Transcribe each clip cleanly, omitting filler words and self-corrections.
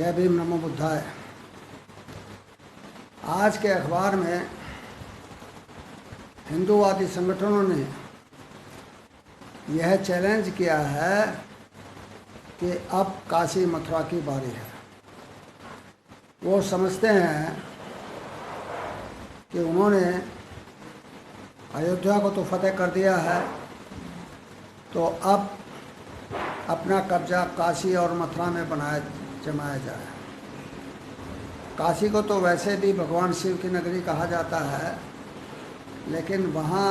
जय भीम नमो बुद्धाय। आज के अखबार में हिंदूवादी संगठनों ने यह चैलेंज किया है कि अब काशी मथुरा की बारी है। वो समझते हैं कि उन्होंने अयोध्या को तो फतेह कर दिया है, तो अब अपना कब्जा काशी और मथुरा में जमाया जाए। काशी को तो वैसे भी भगवान शिव की नगरी कहा जाता है, लेकिन वहाँ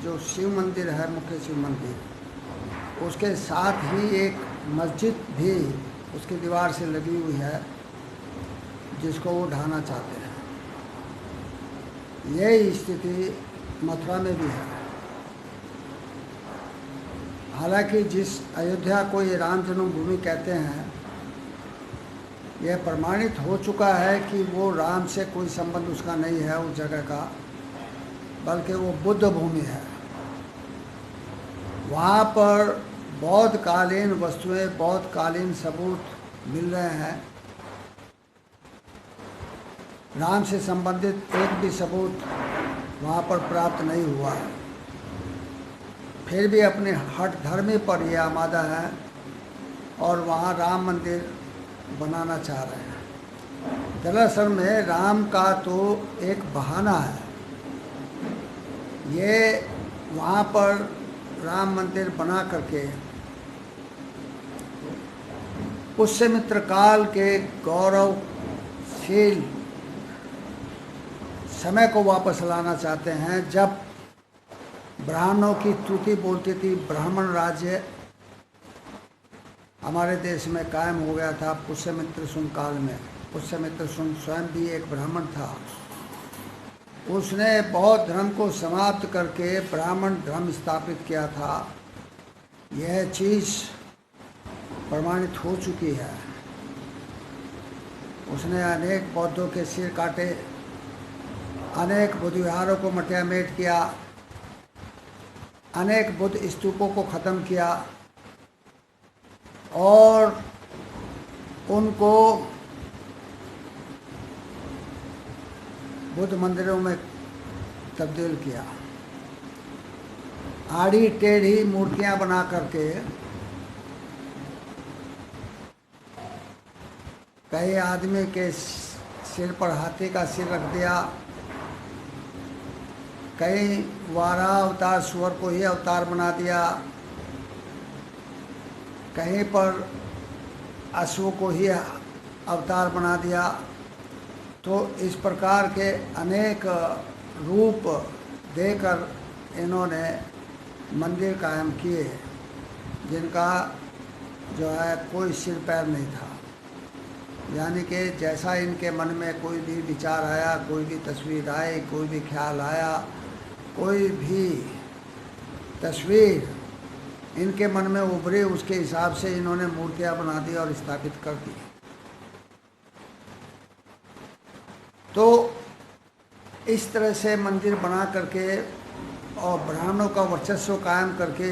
जो शिव मंदिर है, मुख्य शिव मंदिर, उसके साथ ही एक मस्जिद भी उसकी दीवार से लगी हुई है, जिसको वो ढाना चाहते हैं। यही स्थिति मथुरा में भी है। हालांकि जिस अयोध्या को ये राम जन्मभूमि कहते हैं, यह प्रमाणित हो चुका है कि वो राम से कोई संबंध उसका नहीं है उस जगह का, बल्कि वो बुद्ध भूमि है। वहाँ पर बौद्धकालीन वस्तुएं, बौद्धकालीन सबूत मिल रहे हैं। राम से संबंधित एक भी सबूत वहाँ पर प्राप्त नहीं हुआ है। फिर भी अपने हठ धर्मी पर ये आमादा है और वहाँ राम मंदिर बनाना चाह रहे हैं। दरअसल में राम का तो एक बहाना है। ये वहाँ पर राम मंदिर बना करके पुष्यमित्र काल के गौरवशील समय को वापस लाना चाहते हैं, जब ब्राह्मणों की स्तुति बोलती थी। ब्राह्मण राज्य हमारे देश में कायम हो गया था पुष्यमित्र शुंग काल में। पुष्यमित्र शुंग स्वयं भी एक ब्राह्मण था। उसने बौद्ध धर्म को समाप्त करके ब्राह्मण धर्म स्थापित किया था। यह चीज़ प्रमाणित हो चुकी है। उसने अनेक बौद्धों के सिर काटे, अनेक बुद्ध विहारों को मटियामेट किया, अनेक बुद्ध स्तूपों को ख़त्म किया और उनको बुद्ध मंदिरों में तब्दील किया। आड़ी टेढ़ी मूर्तियां बना करके कई आदमी के सिर पर हाथी का सिर रख दिया, कई वाराह अवतार सुअर को ही अवतार बना दिया, कहीं पर अश्व को ही अवतार बना दिया। तो इस प्रकार के अनेक रूप देकर इन्होंने मंदिर कायम किए, जिनका जो है कोई सिर पैर नहीं था। यानी कि जैसा इनके मन में कोई भी विचार आया, कोई भी तस्वीर आई, कोई भी ख्याल आया, कोई भी तस्वीर इनके मन में उभरी, उसके हिसाब से इन्होंने मूर्तियां बना दी और स्थापित कर दी। तो इस तरह से मंदिर बना करके और ब्राह्मणों का वर्चस्व कायम करके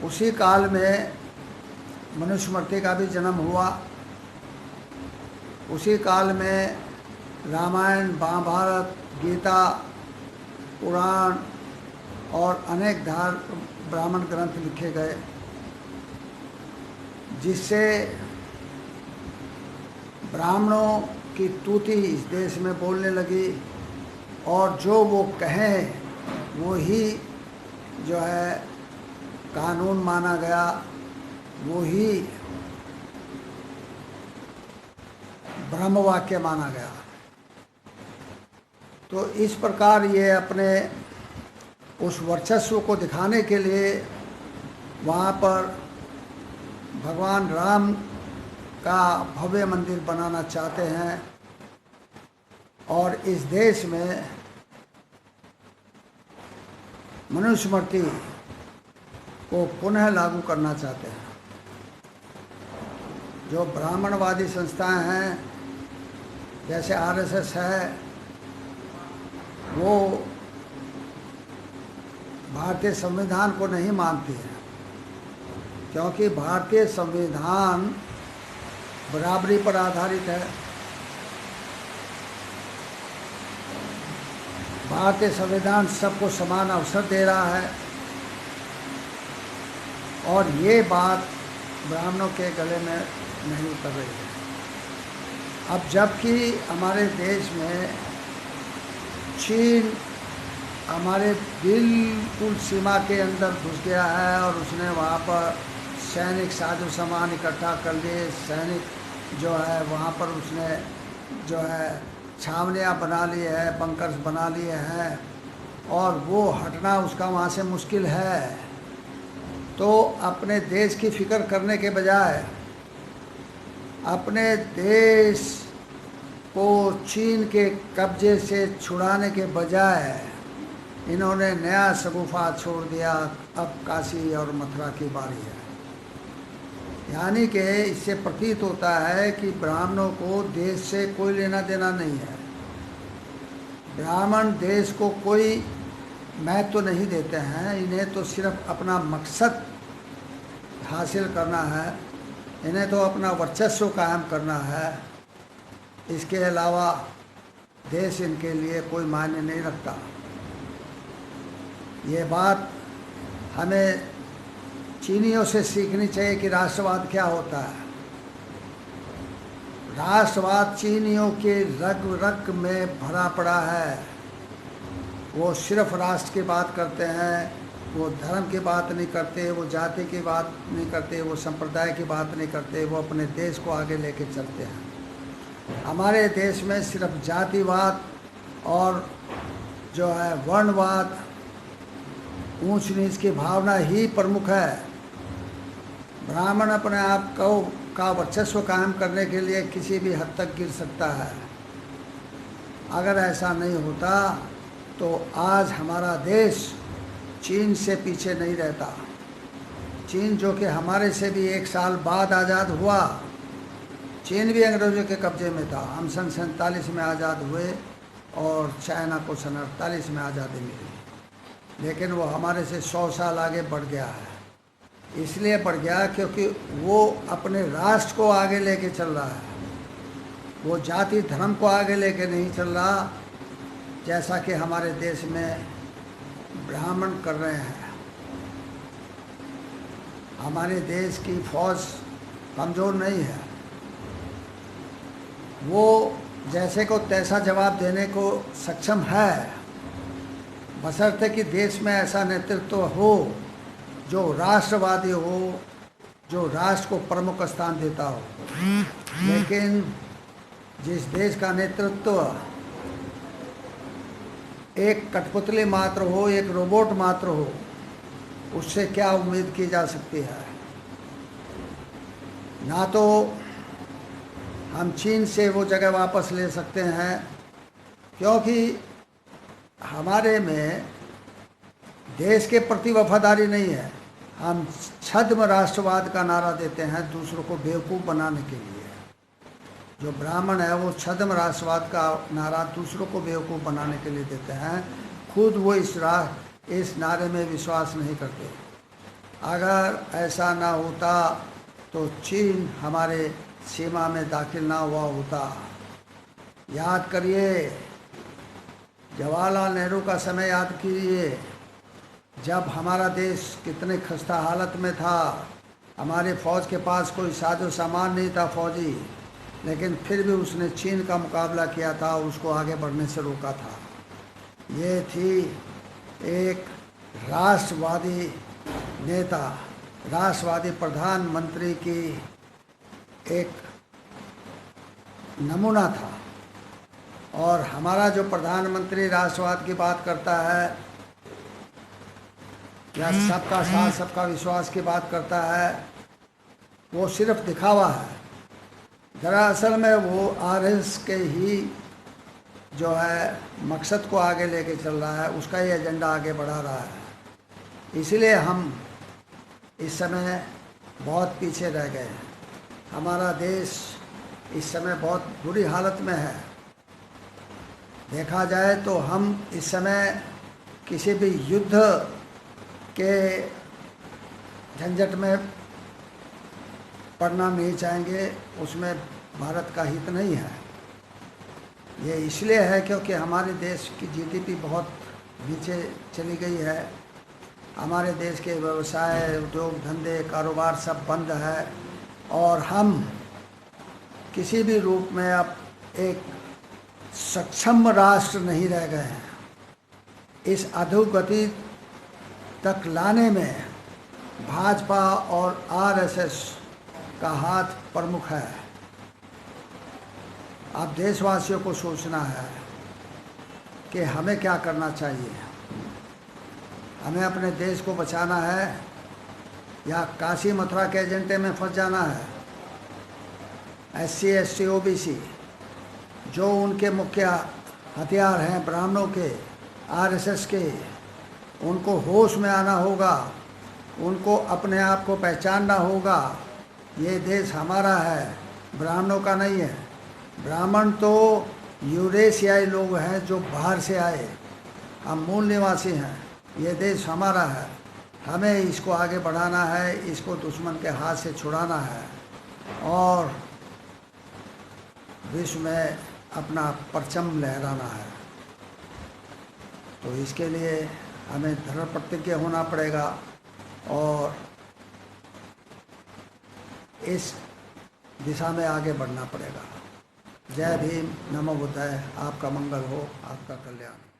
उसी काल में मनुस्मृति का भी जन्म हुआ। उसी काल में रामायण, महाभारत, गीता, पुराण और अनेक ब्राह्मण ग्रंथ लिखे गए, जिससे ब्राह्मणों की स्तुति इस देश में बोलने लगी और जो वो कहें वो ही जो है कानून माना गया, वो ही ब्रह्म वाक्य माना गया। तो इस प्रकार ये अपने उस वर्चस्व को दिखाने के लिए वहाँ पर भगवान राम का भव्य मंदिर बनाना चाहते हैं और इस देश में मनुस्मृति को पुनः लागू करना चाहते हैं। जो ब्राह्मणवादी संस्थाएं हैं, जैसे आरएसएस है, वो भारतीय संविधान को नहीं मानती है। क्योंकि भारतीय संविधान बराबरी पर आधारित है। भारतीय संविधान सबको समान अवसर दे रहा है और ये बात ब्राह्मणों के गले में नहीं उतर रही है। अब जबकि हमारे देश में चीन हमारे बिल्कुल सीमा के अंदर घुस गया है और उसने वहाँ पर सैनिक साजो सामान इकट्ठा कर लिए, सैनिक जो है वहाँ पर उसने जो है छावनियाँ बना ली है, बंकर्स बना लिए हैं और वो हटना उसका वहाँ से मुश्किल है। तो अपने देश की फिक्र करने के बजाय अपने देश को चीन के कब्जे से छुड़ाने के बजाय इन्होंने नया शगुफा छोड़ दिया। अब काशी और मथुरा की बारी है। यानी कि इससे प्रतीत होता है कि ब्राह्मणों को देश से कोई लेना देना नहीं है। ब्राह्मण देश को कोई महत्व नहीं देते हैं। इन्हें तो सिर्फ अपना मकसद हासिल करना है, इन्हें तो अपना वर्चस्व कायम करना है। इसके अलावा देश इनके लिए कोई मायने नहीं रखता। ये बात हमें चीनियों से सीखनी चाहिए कि राष्ट्रवाद क्या होता है। राष्ट्रवाद चीनियों के रग रग में भरा पड़ा है। वो सिर्फ राष्ट्र की बात करते हैं, वो धर्म की बात नहीं करते, वो जाति की बात नहीं करते, वो संप्रदाय की बात नहीं करते, वो अपने देश को आगे लेके चलते हैं। हमारे देश में सिर्फ जातिवाद और जो है वर्णवाद, ऊंच नीच की भावना ही प्रमुख है। ब्राह्मण अपने आप को का वर्चस्व कायम करने के लिए किसी भी हद तक गिर सकता है। अगर ऐसा नहीं होता तो आज हमारा देश चीन से पीछे नहीं रहता। चीन जो कि हमारे से भी 1 साल बाद आज़ाद हुआ, चीन भी अंग्रेज़ों के कब्जे में था। हम सन 47 में आज़ाद हुए और चाइना को सन 48 में आज़ादी मिली, लेकिन वो हमारे से 100 साल आगे बढ़ गया है। इसलिए बढ़ गया क्योंकि वो अपने राष्ट्र को आगे लेके चल रहा है, वो जाति धर्म को आगे लेके नहीं चल रहा, जैसा कि हमारे देश में ब्राह्मण कर रहे हैं। हमारे देश की फौज कमज़ोर नहीं है। वो जैसे को तैसा जवाब देने को सक्षम है, बशर्ते कि देश में ऐसा नेतृत्व हो जो राष्ट्रवादी हो, जो राष्ट्र को प्रमुख स्थान देता हो। लेकिन जिस देश का नेतृत्व एक कठपुतली मात्र हो, एक रोबोट मात्र हो, उससे क्या उम्मीद की जा सकती है। ना तो हम चीन से वो जगह वापस ले सकते हैं, क्योंकि हमारे में देश के प्रति वफादारी नहीं है। हम छद्म राष्ट्रवाद का नारा देते हैं दूसरों को बेवकूफ़ बनाने के लिए। जो ब्राह्मण है वो छद्म राष्ट्रवाद का नारा दूसरों को बेवकूफ़ बनाने के लिए देते हैं, खुद वो इस नारे में विश्वास नहीं करते। अगर ऐसा ना होता तो चीन हमारे सीमा में दाखिल ना हुआ होता। याद करिए, जवाहरलाल नेहरू का समय याद कीजिए, जब हमारा देश कितने खस्ता हालत में था। हमारे फ़ौज के पास कोई साजो सामान नहीं था फौजी, लेकिन फिर भी उसने चीन का मुकाबला किया था, उसको आगे बढ़ने से रोका था। ये थी एक राष्ट्रवादी नेता, राष्ट्रवादी प्रधानमंत्री की एक नमूना था। और हमारा जो प्रधानमंत्री राष्ट्रवाद की बात करता है या सबका साथ सबका विश्वास की बात करता है, वो सिर्फ दिखावा है। दरअसल में वो आरएस के ही जो है मकसद को आगे लेके चल रहा है, उसका ही एजेंडा आगे बढ़ा रहा है। इसलिए हम इस समय बहुत पीछे रह गए हैं। हमारा देश इस समय बहुत बुरी हालत में है। देखा जाए तो हम इस समय किसी भी युद्ध के झंझट में पढ़ना नहीं चाहेंगे, उसमें भारत का हित नहीं है। ये इसलिए है क्योंकि हमारे देश की जीडीपी बहुत नीचे चली गई है। हमारे देश के व्यवसाय, उद्योग धंधे, कारोबार सब बंद है और हम किसी भी रूप में अब एक सक्षम राष्ट्र नहीं रह गए हैं। इस अधोगति तक लाने में भाजपा और आरएसएस का हाथ प्रमुख है। अब देशवासियों को सोचना है कि हमें क्या करना चाहिए। हमें अपने देश को बचाना है या काशी मथुरा के एजेंडे में फंस जाना है। SC ST OBC जो उनके मुख्य हथियार हैं ब्राह्मणों के, RSS के, उनको होश में आना होगा, उनको अपने आप को पहचानना होगा। ये देश हमारा है, ब्राह्मणों का नहीं है। ब्राह्मण तो यूरेशियाई लोग हैं जो बाहर से आए, हम मूल निवासी हैं। ये देश हमारा है, हमें इसको आगे बढ़ाना है, इसको दुश्मन के हाथ से छुड़ाना है और विश्व में अपना परचम लहराना है। तो इसके लिए हमें दृढ़ प्रतिज्ञ होना पड़ेगा और इस दिशा में आगे बढ़ना पड़ेगा। जय भीम, नमो बुद्धाय। आपका मंगल हो, आपका कल्याण।